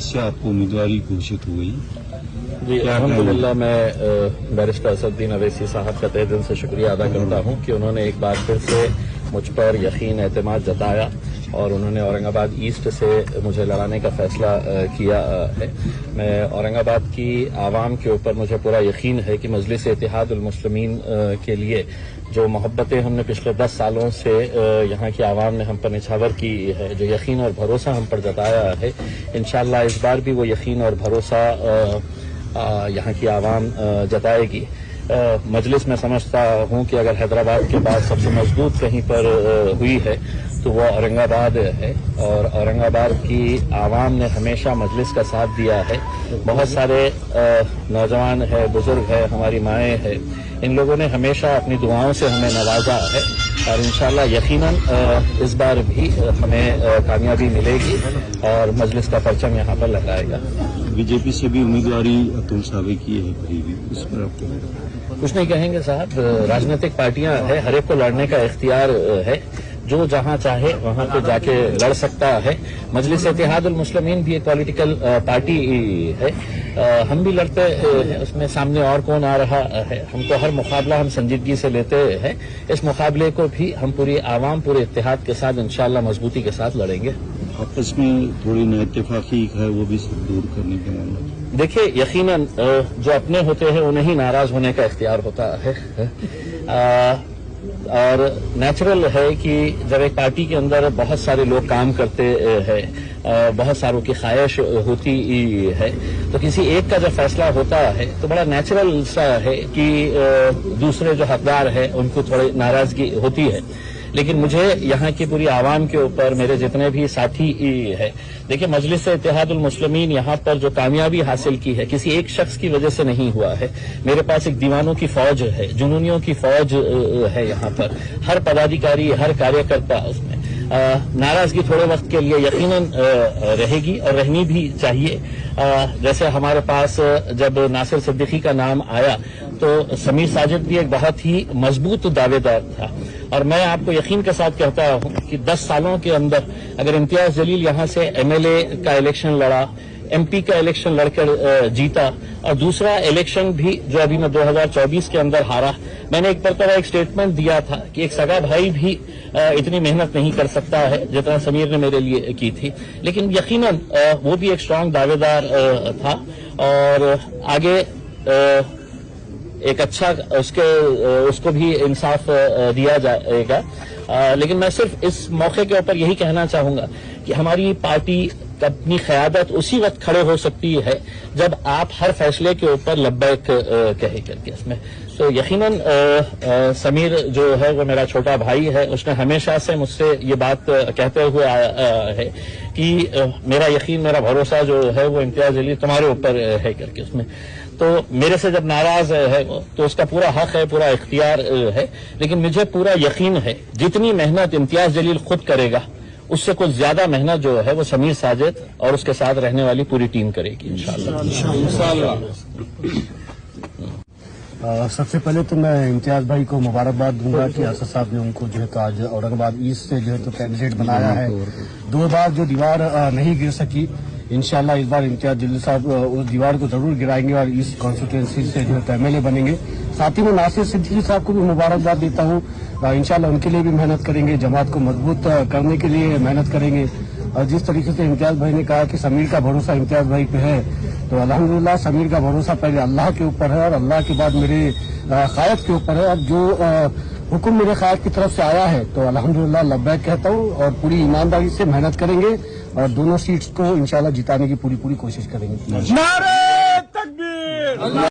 से आपको उम्मीदवारी घोषित हो गई। जी अल्हम्दुलिल्लाह मैं बैरिस्टर असदुद्दीन अवैसी साहब का तहे दिल से शुक्रिया अदा करता हूं कि उन्होंने एक बार फिर से मुझ पर यकीन एतमाद जताया और उन्होंने औरंगाबाद ईस्ट से मुझे लड़ाने का फैसला किया है। मैं औरंगाबाद की आवाम के ऊपर मुझे पूरा यकीन है कि मजलिस इत्तेहादुल मुस्लिमीन के लिए जो मोहब्बतें हमने पिछले 10 सालों से यहाँ की आवाम ने हम पर निछावर की है, जो यकीन और भरोसा हम पर जताया है, इंशाअल्लाह इस बार भी वो यकीन और भरोसा यहाँ की आवाम जताएगी। मजलिस में समझता हूँ कि अगर हैदराबाद के बाद सबसे मजबूत कहीं पर हुई है तो वो औरंगाबाद है और औरंगाबाद की आवाम ने हमेशा मजलिस का साथ दिया है। बहुत सारे नौजवान है, बुजुर्ग है, हमारी माएँ हैं, इन लोगों ने हमेशा अपनी दुआओं से हमें नवाजा है और इंशाअल्लाह यकीनन इस बार भी हमें कामयाबी मिलेगी और मजलिस का परचम यहाँ पर लगाएगा। बीजेपी से भी उम्मीदवारी अतुल सावे की है करीबी, उस पर आपको कुछ नहीं कहेंगे साहब। राजनीतिक पार्टियां है, हर एक को लड़ने का इख्तियार है, जो जहां चाहे वहां पे जाके लड़ सकता है। मजलिस इत्तेहादुल मुस्लिमीन भी एक पॉलिटिकल पार्टी है, हम भी लड़ते हैं, उसमें सामने और कौन आ रहा है। हमको हर मुकाबला हम संजीदगी से लेते हैं, इस मुकाबले को भी हम पूरी आवाम पूरे इत्तेहाद के साथ इंशाअल्लाह मजबूती के साथ लड़ेंगे। आपस में थोड़ी नाइत्तेफाकी है वो भी सब दूर करने के मामले। देखिए यकीनन जो अपने होते हैं उन्हें ही नाराज होने का इख्तियार होता है और नेचुरल है कि जब एक पार्टी के अंदर बहुत सारे लोग काम करते हैं, बहुत सारों की ख्वाहिश होती है, तो किसी एक का जब फैसला होता है तो बड़ा नेचुरल सा है कि दूसरे जो हकदार है उनको थोड़ी नाराजगी होती है। लेकिन मुझे यहाँ की पूरी आवाम के ऊपर मेरे जितने भी साथी है, देखिए मजलिस इत्तेहादुल मुस्लिमीन यहाँ पर जो कामयाबी हासिल की है किसी एक शख्स की वजह से नहीं हुआ है। मेरे पास एक दीवानों की फौज है, जुनूनियों की फौज है यहाँ पर, हर पदाधिकारी हर कार्यकर्ता उसमें नाराजगी थोड़े वक्त के लिए यकीनन रहेगी और रहनी भी चाहिए। जैसे हमारे पास जब नासिर सिद्दीकी का नाम आया तो समीर साजिद भी एक बहुत ही मजबूत दावेदार था और मैं आपको यकीन के साथ कहता हूं कि 10 सालों के अंदर अगर इम्तियाज जलील यहां से एमएलए का इलेक्शन लड़ा, एमपी का इलेक्शन लड़कर जीता और दूसरा इलेक्शन भी जो अभी मैं 2024 के अंदर हारा, मैंने एक मरतबा एक स्टेटमेंट दिया था कि एक सगा भाई भी इतनी मेहनत नहीं कर सकता है जितना समीर ने मेरे लिए की थी। लेकिन यकीनन वो भी एक स्ट्रांग दावेदार था और आगे एक अच्छा उसको भी इंसाफ दिया जाएगा। लेकिन मैं सिर्फ इस मौके के ऊपर यही कहना चाहूंगा कि हमारी पार्टी अपनी क़यादत उसी वक्त खड़े हो सकती है जब आप हर फैसले के ऊपर लब्बैक कहे करके इसमें। तो यकीनन समीर जो है वो मेरा छोटा भाई है, उसने हमेशा से मुझसे ये बात कहते हुए आया है कि मेरा यकीन मेरा भरोसा जो है वो इम्तियाज जलील तुम्हारे ऊपर है करके उसमें। तो मेरे से जब नाराज है वो तो उसका पूरा हक है, पूरा इख्तियार है, लेकिन मुझे पूरा यकीन है जितनी मेहनत इम्तियाज जलील खुद करेगा उससे कुछ ज्यादा मेहनत जो है वो समीर साजिद और उसके साथ रहने वाली पूरी टीम करेगी इंशाअल्लाह। सबसे पहले तो मैं इम्तियाज भाई को मुबारकबाद दूंगा कि असद साहब ने उनको जो है तो आज औरंगाबाद ईस्ट से जो है तो कैंडिडेट बनाया है। 2 बार जो दीवार नहीं गिर सकी, इंशाल्लाह इस बार इम्तियाज जलील साहब उस दीवार को जरूर गिराएंगे और ईस्ट कॉन्स्टिट्यूएंसी से जो है तो एमएलए बनेंगे। साथ ही मैं नासिर सिद्दीकी साहब को भी मुबारकबाद देता हूँ, इंशाल्लाह उनके लिए भी मेहनत करेंगे, जमात को मजबूत करने के लिए मेहनत करेंगे। और जिस तरीके से इम्तियाज भाई ने कहा कि समीर का भरोसा इम्तियाज भाई पे है, तो अल्हम्दुलिल्लाह समीर का भरोसा पहले अल्लाह के ऊपर है और अल्लाह के बाद मेरे क़ायद के ऊपर है। और जो हुक्म मेरे क़ायद की तरफ से आया है तो अल्हम्दुलिल्लाह लब्बैक कहता हूँ और पूरी ईमानदारी से मेहनत करेंगे और दोनों सीट्स को इंशाल्लाह जिताने की पूरी कोशिश करेंगे। नारे तकबीर।